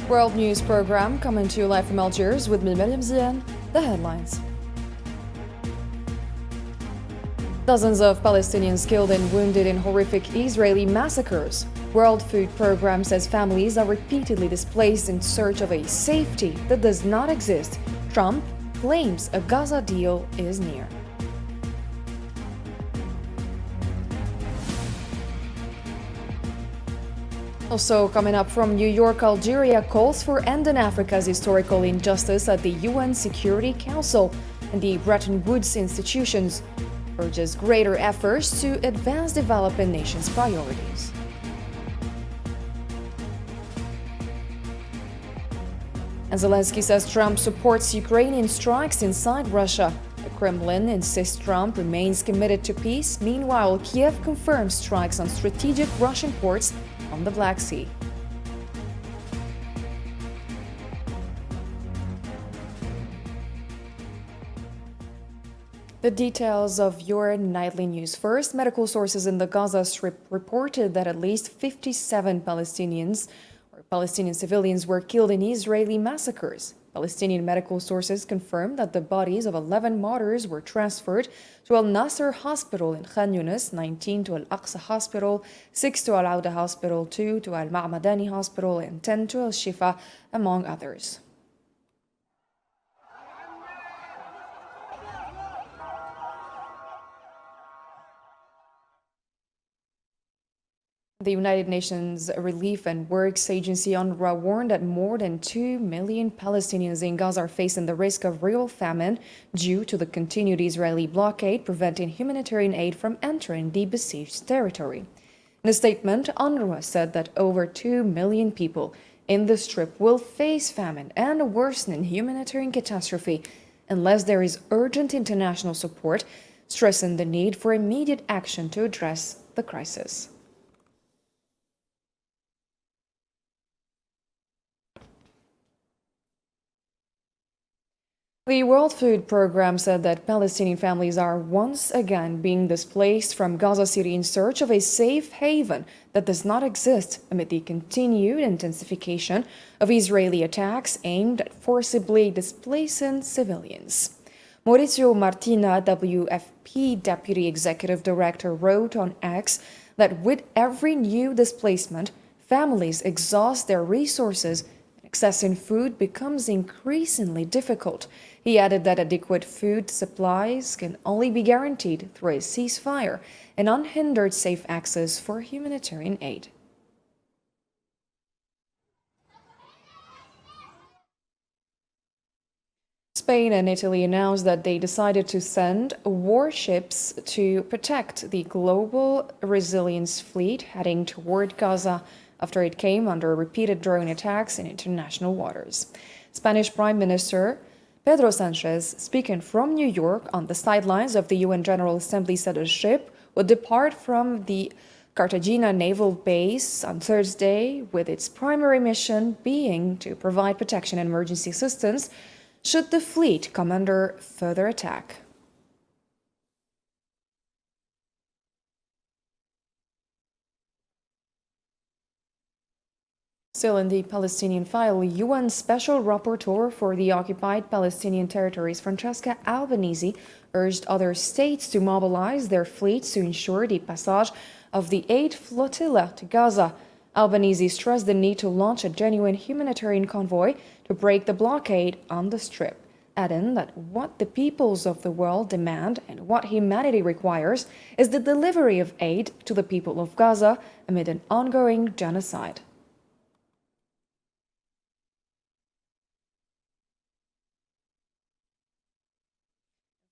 World News Program coming to you live from Algiers with me, Mariam Zian. The headlines. Dozens of Palestinians killed and wounded in horrific Israeli massacres. World Food Program says families are repeatedly displaced in search of a safety that does not exist. Trump claims a Gaza deal is near. Also coming up from New York, Algeria calls for ending Africa's historical injustice at the UN Security Council, and the Bretton Woods institutions urges greater efforts to advance developing nations' priorities. And Zelensky says Trump supports Ukrainian strikes inside Russia. The Kremlin insists Trump remains committed to peace. Meanwhile, Kiev confirms strikes on strategic Russian ports on the Black Sea. The details of your nightly news. First, medical sources in the Gaza Strip reported that at least 57 Palestinian civilians were killed in Israeli massacres. Palestinian medical sources confirmed that the bodies of 11 martyrs were transferred to Al Nasser Hospital in Khan Yunis, 19 to Al Aqsa Hospital, 6 to Al Auda Hospital, 2 to Al Ma'madani Hospital, and 10 to Al Shifa, among others. The United Nations Relief and Works Agency UNRWA warned that more than 2 million Palestinians in Gaza are facing the risk of real famine due to the continued Israeli blockade preventing humanitarian aid from entering the besieged territory. In a statement, UNRWA said that over 2 million people in the Strip will face famine and a worsening humanitarian catastrophe unless there is urgent international support, stressing the need for immediate action to address the crisis. The World Food Program said that Palestinian families are once again being displaced from Gaza City in search of a safe haven that does not exist amid the continued intensification of Israeli attacks aimed at forcibly displacing civilians. Maurizio Martina, WFP Deputy Executive Director, wrote on X that with every new displacement, families exhaust their resources and accessing food becomes increasingly difficult. He added that adequate food supplies can only be guaranteed through a ceasefire and unhindered safe access for humanitarian aid. Spain and Italy announced that they decided to send warships to protect the global resilience fleet heading toward Gaza after it came under repeated drone attacks in international waters. Spanish Prime Minister Pedro Sanchez, speaking from New York on the sidelines of the UN General Assembly, said a ship would depart from the Cartagena naval base on Thursday, with its primary mission being to provide protection and emergency assistance should the fleet come under further attack. Still in the Palestinian file, UN Special Rapporteur for the Occupied Palestinian Territories, Francesca Albanese, urged other states to mobilize their fleets to ensure the passage of the aid flotilla to Gaza. Albanese stressed the need to launch a genuine humanitarian convoy to break the blockade on the Strip, adding that what the peoples of the world demand and what humanity requires is the delivery of aid to the people of Gaza amid an ongoing genocide.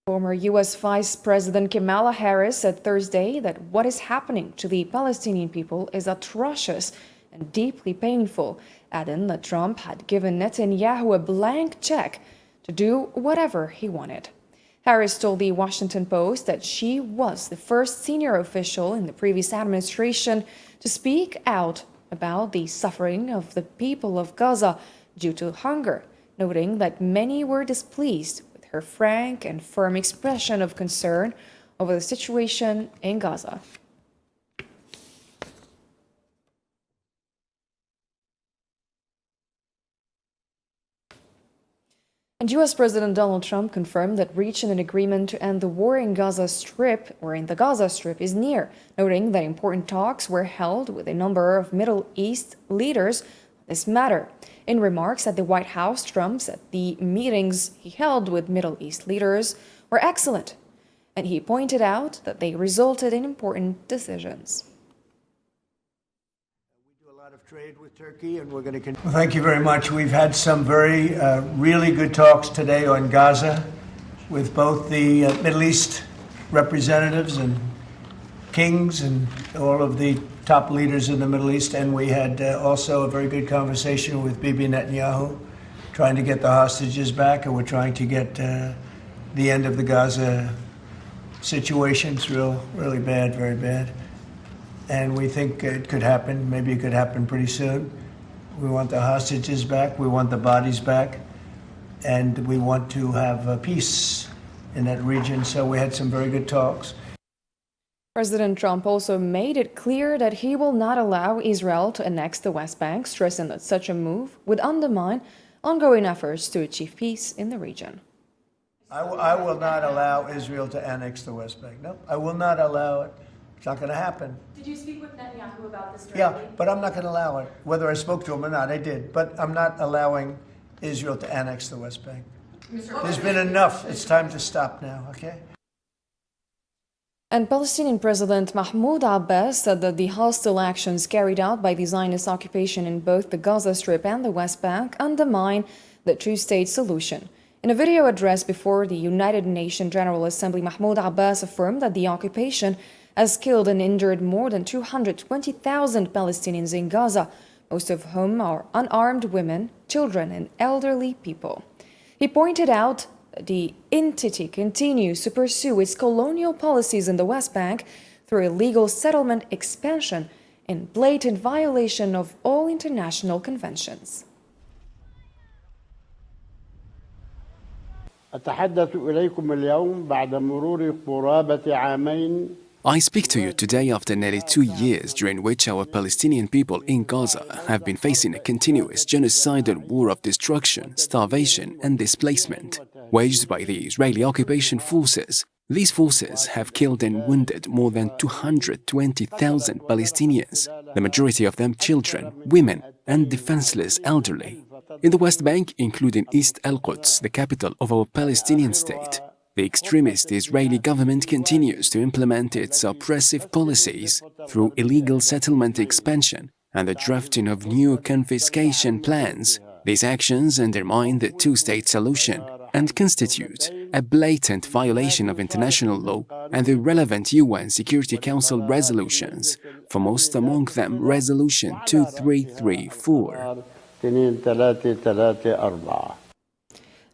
Former U.S. Vice President Kamala Harris said Thursday that what is happening to the Palestinian people is atrocious and deeply painful, adding that Trump had given Netanyahu a blank check to do whatever he wanted. Harris told the Washington Post that she was the first senior official in the previous administration to speak out about the suffering of the people of Gaza due to hunger, noting that many were displeased her frank and firm expression of concern over the situation in Gaza. And US President Donald Trump confirmed that reaching an agreement to end the war in the Gaza Strip is near, noting that important talks were held with a number of Middle East leaders on this matter. In remarks at the White House, Trump said the meetings he held with Middle East leaders were excellent, and he pointed out that they resulted in important decisions. Trade with Turkey, and we're going to continue. Well, thank you very much. We've had some very, really good talks today on Gaza with both the Middle East representatives and kings and all of the top leaders in the Middle East. And we had also a very good conversation with Bibi Netanyahu, trying to get the hostages back, and we're trying to get the end of the Gaza situation. It's really bad, very bad. And we think it could happen. Maybe it could happen pretty soon. We want the hostages back. We want the bodies back. And we want to have peace in that region. So we had some very good talks. President Trump also made it clear that he will not allow Israel to annex the West Bank, stressing that such a move would undermine ongoing efforts to achieve peace in the region. I will not allow Israel to annex the West Bank. No, I will not allow it. It's not going to happen. Did you speak with Netanyahu about this directly? Yeah, but I'm not going to allow it. Whether I spoke to him or not, I did. But I'm not allowing Israel to annex the West Bank. There's been enough. It's time to stop now, okay? And Palestinian President Mahmoud Abbas said that the hostile actions carried out by the Zionist occupation in both the Gaza Strip and the West Bank undermine the two-state solution. In a video address before the United Nations General Assembly, Mahmoud Abbas affirmed that the occupation has killed and injured more than 220,000 Palestinians in Gaza, most of whom are unarmed women, children, and elderly people. He pointed out that the entity continues to pursue its colonial policies in the West Bank through illegal settlement expansion in blatant violation of all international conventions. أتحدث إليكم اليوم بعد مرور قرابة عامين. I speak to you today after nearly 2 years during which our Palestinian people in Gaza have been facing a continuous genocidal war of destruction, starvation and displacement, waged by the Israeli occupation forces. These forces have killed and wounded more than 220,000 Palestinians, the majority of them children, women and defenseless elderly. In the West Bank, including East Al-Quds, the capital of our Palestinian state, the extremist Israeli government continues to implement its oppressive policies through illegal settlement expansion and the drafting of new confiscation plans. These actions undermine the two-state solution and constitute a blatant violation of international law and the relevant UN Security Council resolutions, foremost among them Resolution 2334.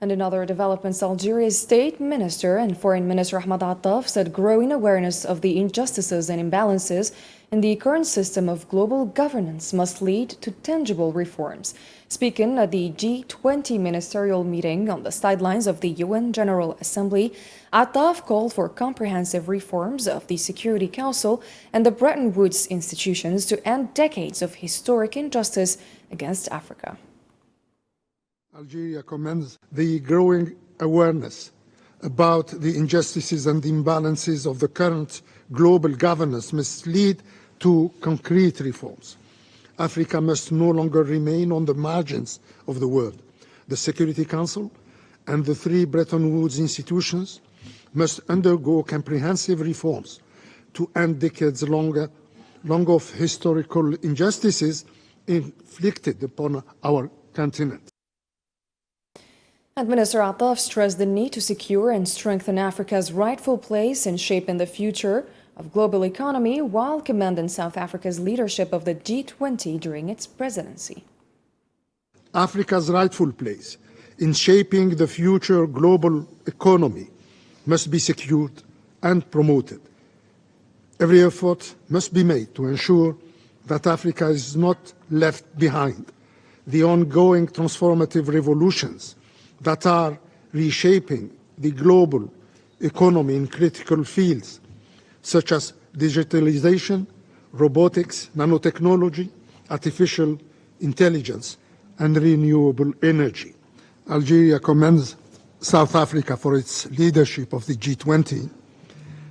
And in other developments, Algeria's State Minister and Foreign Minister Ahmed Attaf said growing awareness of the injustices and imbalances in the current system of global governance must lead to tangible reforms. Speaking at the G20 ministerial meeting on the sidelines of the UN General Assembly, Attaf called for comprehensive reforms of the Security Council and the Bretton Woods institutions to end decades of historic injustice against Africa. Algeria commends the growing awareness about the injustices and imbalances of the current global governance must lead to concrete reforms. Africa must no longer remain on the margins of the world. The Security Council and the 3 Bretton Woods institutions must undergo comprehensive reforms to end decades-long of historical injustices inflicted upon our continent. And Minister Attaf stressed the need to secure and strengthen Africa's rightful place in shaping the future of global economy while commending South Africa's leadership of the G20 during its presidency. Africa's rightful place in shaping the future global economy must be secured and promoted. Every effort must be made to ensure that Africa is not left behind. The ongoing transformative revolutions that are reshaping the global economy in critical fields such as digitalization, robotics, nanotechnology, artificial intelligence, and renewable energy Algeria commends South Africa for its leadership of the G20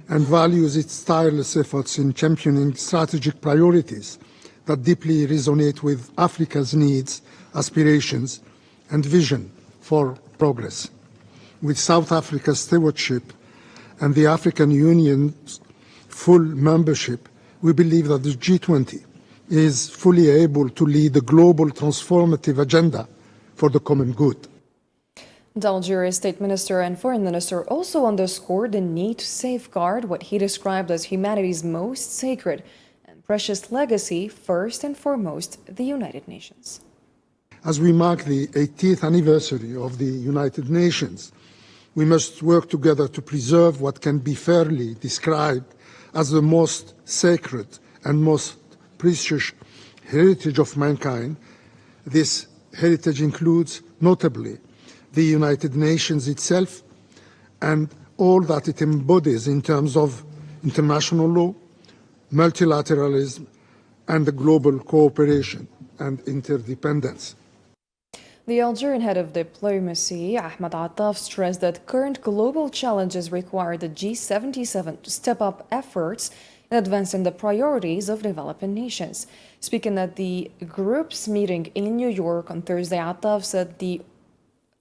and values its tireless efforts in championing strategic priorities that deeply resonate with Africa's needs, aspirations, and vision for progress. With South Africa's stewardship and the African Union's full membership, we believe that the G20 is fully able to lead the global transformative agenda for the common good. The Algerian State Minister and Foreign Minister also underscored the need to safeguard what he described as humanity's most sacred and precious legacy, first and foremost, the United Nations. As we mark the 80th anniversary of the United Nations, we must work together to preserve what can be fairly described as the most sacred and most precious heritage of mankind. This heritage includes, notably, the United Nations itself and all that it embodies in terms of international law, multilateralism, and the global cooperation and interdependence. The Algerian head of diplomacy, Ahmed Attaf, stressed that current global challenges require the G77 to step up efforts in advancing the priorities of developing nations. Speaking at the group's meeting in New York on Thursday, Attaf said the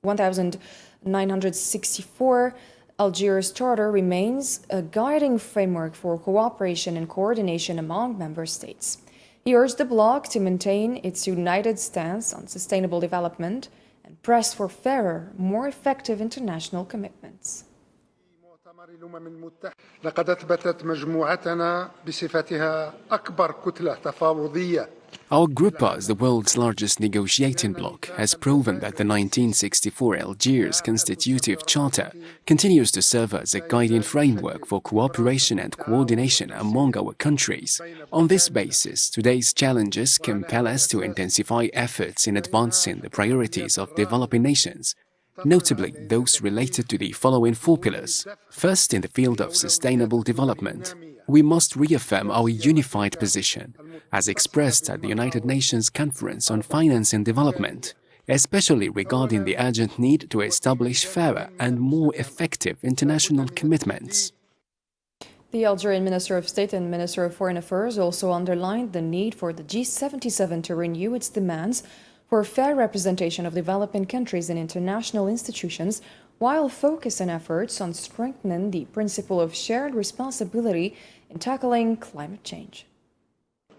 1964 Algiers Charter remains a guiding framework for cooperation and coordination among member states. He urged the bloc to maintain its united stance on sustainable development and press for fairer, more effective international commitments. لقد أثبتت مجموعتنا بصفتها أكبر كتلة تفاوضية. Our group, as the world's largest negotiating bloc, has proven that the 1964 Algiers Constitutive Charter continues to serve as a guiding framework for cooperation and coordination among our countries. On this basis, today's challenges compel us to intensify efforts in advancing the priorities of developing nations, notably those related to the following four pillars. First, in the field of sustainable development, we must reaffirm our unified position, as expressed at the United Nations Conference on Finance and Development, especially regarding the urgent need to establish fairer and more effective international commitments. The Algerian Minister of State and Minister of Foreign Affairs also underlined the need for the G77 to renew its demands for fair representation of developing countries in international institutions, while focusing efforts on strengthening the principle of shared responsibility in tackling climate change.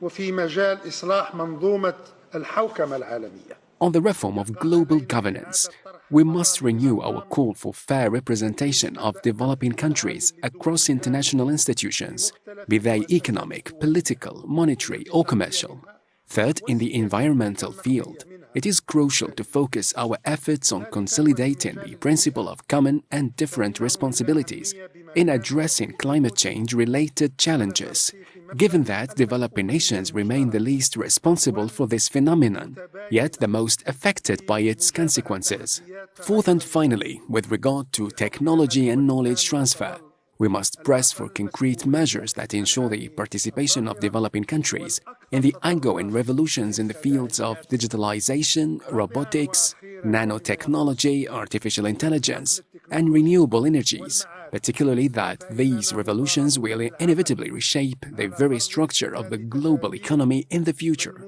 وفي مجال إصلاح منظومة الحوكمة العالمية. On the reform of global governance, we must renew our call for fair representation of developing countries across international institutions, be they economic, political, monetary, or commercial. Third, in the environmental field, it is crucial to focus our efforts on consolidating the principle of common and different responsibilities in addressing climate change-related challenges, given that developing nations remain the least responsible for this phenomenon, yet the most affected by its consequences. Fourth and finally, with regard to technology and knowledge transfer, we must press for concrete measures that ensure the participation of developing countries in the ongoing revolutions in the fields of digitalization, robotics, nanotechnology, artificial intelligence, and renewable energies, particularly that these revolutions will inevitably reshape the very structure of the global economy in the future.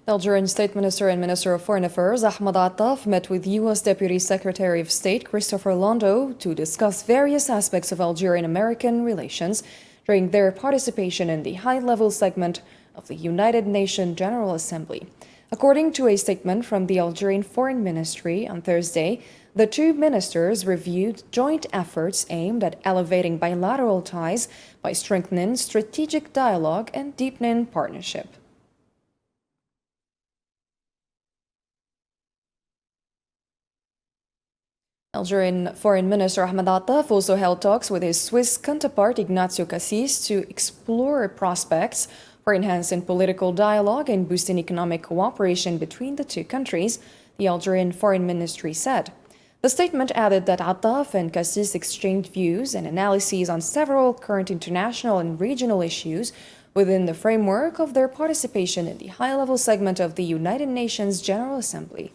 The Algerian State Minister and Minister of Foreign Affairs, Ahmed Attaf, met with U.S. Deputy Secretary of State Christopher Londo to discuss various aspects of Algerian-American relations during their participation in the high-level segment of the United Nations General Assembly. According to a statement from the Algerian Foreign Ministry on Thursday, the two ministers reviewed joint efforts aimed at elevating bilateral ties by strengthening strategic dialogue and deepening partnership. Algerian Foreign Minister Ahmed Attaf also held talks with his Swiss counterpart Ignacio Cassis to explore prospects for enhancing political dialogue and boosting economic cooperation between the two countries, the Algerian Foreign Ministry said. The statement added that Attaf and Cassis exchanged views and analyses on several current international and regional issues within the framework of their participation in the high-level segment of the United Nations General Assembly.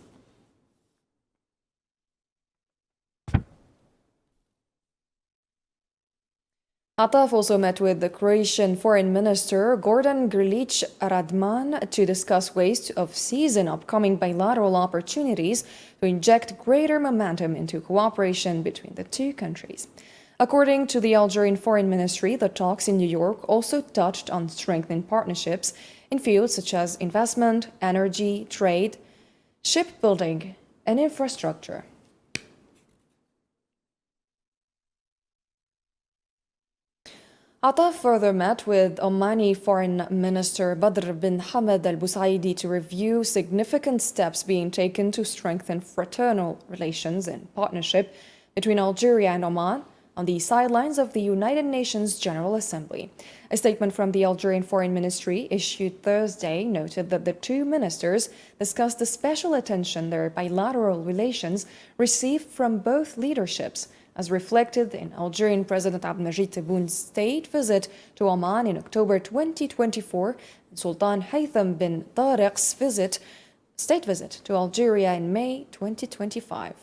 Ataf also met with the Croatian Foreign Minister Gordan Grlić Radman to discuss ways of seizing upcoming bilateral opportunities to inject greater momentum into cooperation between the two countries. According to the Algerian Foreign Ministry, the talks in New York also touched on strengthening partnerships in fields such as investment, energy, trade, shipbuilding, and infrastructure. Ataf further met with Omani Foreign Minister Badr bin Hamad Al Busaidi to review significant steps being taken to strengthen fraternal relations and partnership between Algeria and Oman on the sidelines of the United Nations General Assembly. A statement from the Algerian Foreign Ministry issued Thursday noted that the two ministers discussed the special attention their bilateral relations received from both leaderships, as reflected in Algerian President Abdelmajid Tebboun's state visit to Oman in October 2024 and Sultan Haytham bin Tariq's state visit to Algeria in May 2025.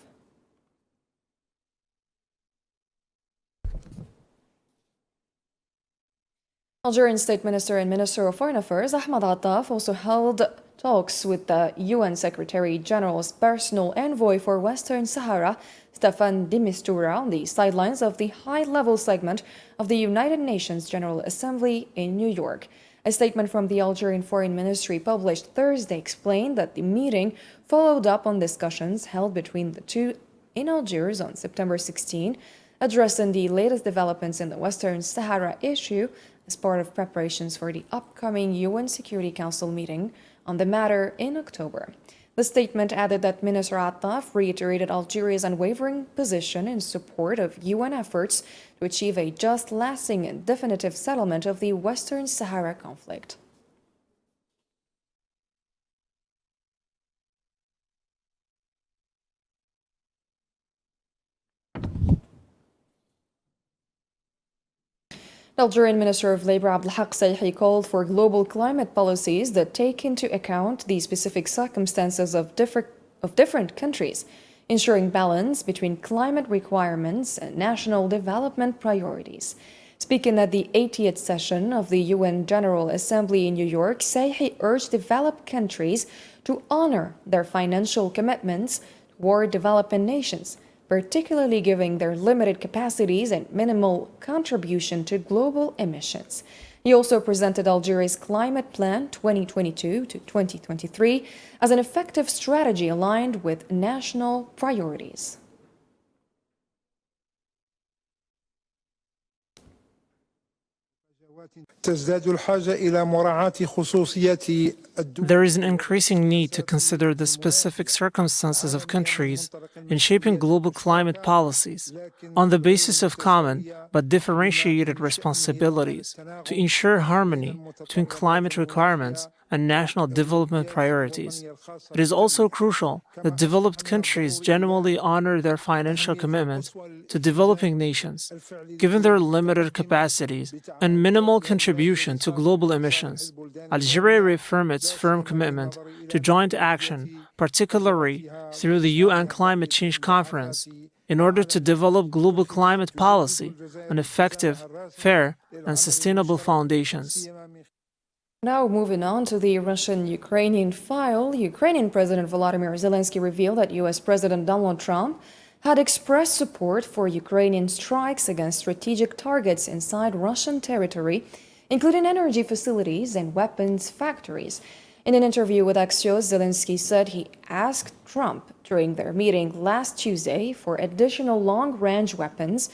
Algerian State Minister and Minister of Foreign Affairs Ahmed Attaf also held talks with the UN Secretary General's personal envoy for Western Sahara, Staffan de Mistura, on the sidelines of the high-level segment of the United Nations General Assembly in New York. A statement from the Algerian Foreign Ministry published Thursday explained that the meeting followed up on discussions held between the two in Algiers on September 16, addressing the latest developments in the Western Sahara issue as part of preparations for the upcoming UN Security Council meeting on the matter in October. The statement added that Minister Attaf reiterated Algeria's unwavering position in support of UN efforts to achieve a just, lasting, and definitive settlement of the Western Sahara conflict. The Algerian Minister of Labour Abdelhak Saihi called for global climate policies that take into account the specific circumstances of different countries, ensuring balance between climate requirements and national development priorities. Speaking at the 80th session of the UN General Assembly in New York, Saihi urged developed countries to honor their financial commitments toward developing nations, particularly given their limited capacities and minimal contribution to global emissions. He also presented Algeria's Climate Plan 2022 to 2023 as an effective strategy aligned with national priorities. There is an increasing need to consider the specific circumstances of countries in shaping global climate policies on the basis of common but differentiated responsibilities to ensure harmony between climate requirements and national development priorities. It is also crucial that developed countries genuinely honor their financial commitment to developing nations, given their limited capacities and minimal contribution to global emissions. Algeria reaffirmed its firm commitment to joint action, particularly through the UN Climate Change Conference, in order to develop global climate policy on effective, fair, and sustainable foundations. Now moving on to the Russian-Ukrainian file, Ukrainian President Volodymyr Zelensky revealed that U.S. President Donald Trump had expressed support for Ukrainian strikes against strategic targets inside Russian territory, including energy facilities and weapons factories. In an interview with Axios, Zelensky said he asked Trump during their meeting last Tuesday for additional long-range weapons,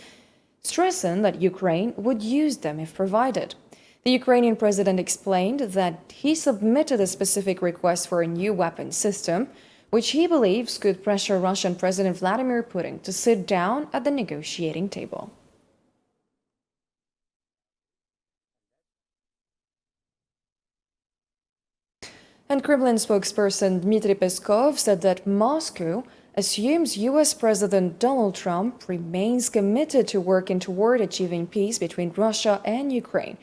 stressing that Ukraine would use them if provided. The Ukrainian president explained that he submitted a specific request for a new weapon system, which he believes could pressure Russian President Vladimir Putin to sit down at the negotiating table. And Kremlin spokesperson Dmitry Peskov said that Moscow assumes U.S. President Donald Trump remains committed to working toward achieving peace between Russia and Ukraine.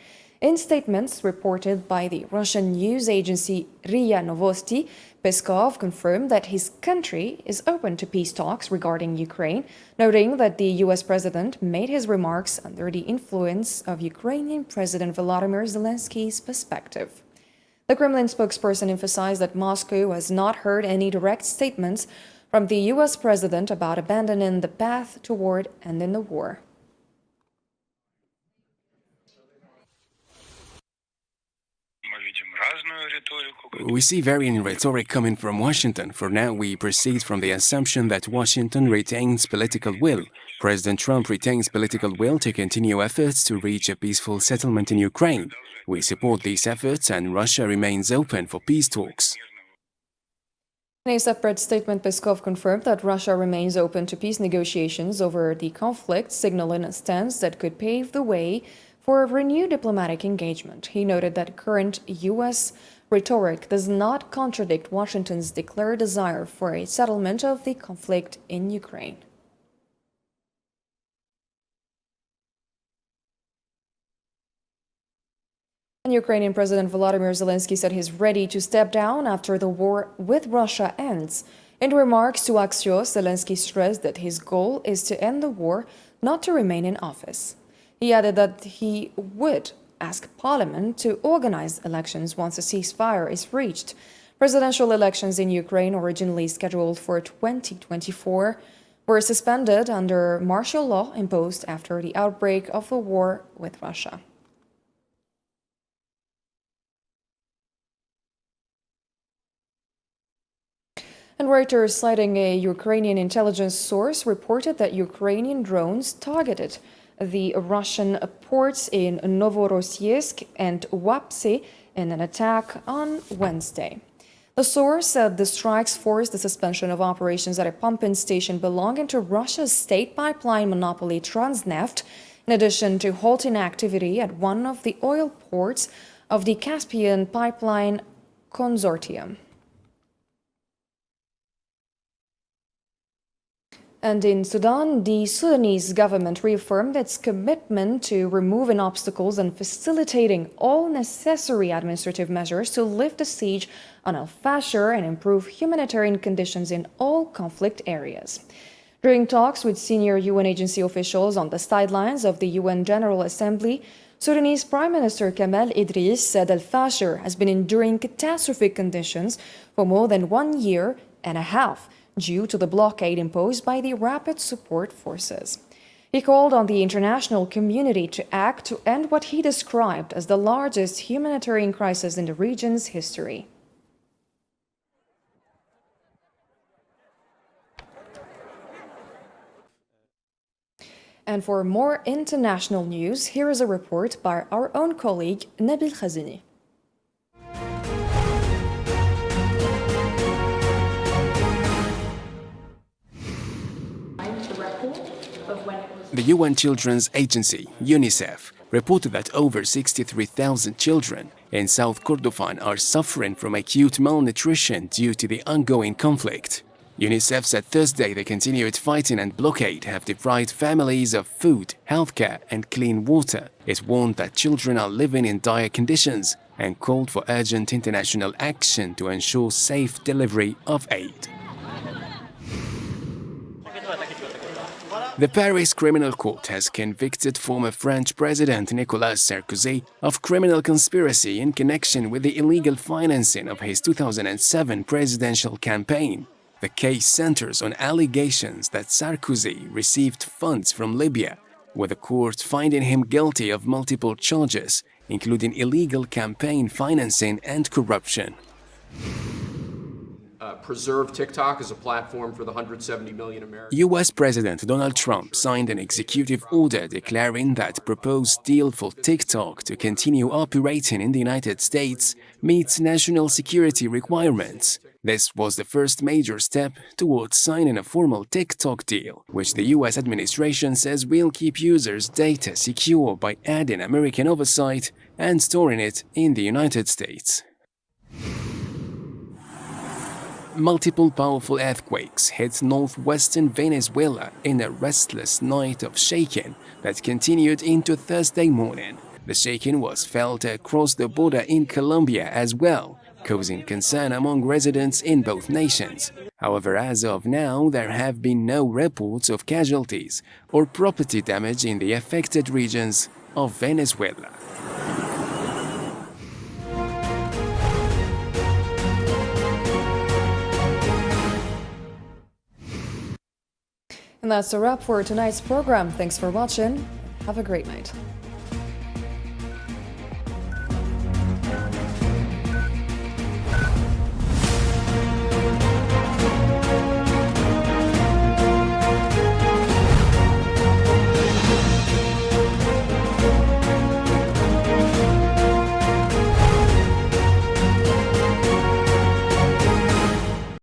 In statements reported by the Russian news agency RIA Novosti, Peskov confirmed that his country is open to peace talks regarding Ukraine, noting that the US president made his remarks under the influence of Ukrainian President Volodymyr Zelensky's perspective. The Kremlin spokesperson emphasized that Moscow has not heard any direct statements from the US president about abandoning the path toward ending the war. We see varying rhetoric coming from Washington. For now, we proceed from the assumption that Washington retains political will. President Trump retains political will to continue efforts to reach a peaceful settlement in Ukraine. We support these efforts, and Russia remains open for peace talks. In a separate statement, Peskov confirmed that Russia remains open to peace negotiations over the conflict, signaling a stance that could pave the way for a renewed diplomatic engagement. He noted that current U.S. rhetoric does not contradict Washington's declared desire for a settlement of the conflict in Ukraine. And Ukrainian President Volodymyr Zelensky said he's ready to step down after the war with Russia ends. In remarks to Axios, Zelensky stressed that his goal is to end the war, not to remain in office. He added that he would ask Parliament to organize elections once a ceasefire is reached. Presidential elections in Ukraine, originally scheduled for 2024, were suspended under martial law imposed after the outbreak of the war with Russia. And Reuters, citing a Ukrainian intelligence source, reported that Ukrainian drones targeted the Russian ports in Novorossiysk and Wapsi in an attack on Wednesday. The source said the strikes forced the suspension of operations at a pumping station belonging to Russia's state pipeline monopoly Transneft, in addition to halting activity at one of the oil ports of the Caspian Pipeline Consortium. And in Sudan, the Sudanese government reaffirmed its commitment to removing obstacles and facilitating all necessary administrative measures to lift the siege on al-Fashir and improve humanitarian conditions in all conflict areas. During talks with senior UN agency officials on the sidelines of the UN General Assembly, Sudanese Prime Minister Kamal Idris said al-Fashir has been enduring catastrophic conditions for more than 1 year and a half, due to the blockade imposed by the Rapid Support Forces. He called on the international community to act to end what he described as the largest humanitarian crisis in the region's history. And for more international news, here is a report by our own colleague Nabil Khazini. The UN Children's Agency, UNICEF, reported that over 63,000 children in South Kordofan are suffering from acute malnutrition due to the ongoing conflict. UNICEF said Thursday the continued fighting and blockade have deprived families of food, healthcare, and clean water. It warned that children are living in dire conditions and called for urgent international action to ensure safe delivery of aid. The Paris Criminal Court has convicted former French President Nicolas Sarkozy of criminal conspiracy in connection with the illegal financing of his 2007 presidential campaign. The case centers on allegations that Sarkozy received funds from Libya, with the court finding him guilty of multiple charges, including illegal campaign financing and corruption. Preserve TikTok as a platform for the 170 million Americans. US President Donald Trump signed an executive order declaring that proposed deal for TikTok to continue operating in the United States meets national security requirements. This was the first major step towards signing a formal TikTok deal, which the US administration says will keep users' data secure by adding American oversight and storing it in the United States. Multiple powerful earthquakes hit northwestern Venezuela in a restless night of shaking that continued into Thursday morning. The shaking was felt across the border in Colombia as well, causing concern among residents in both nations. However, as of now, there have been no reports of casualties or property damage in the affected regions of Venezuela. And that's a wrap for tonight's program. Thanks for watching. Have a great night.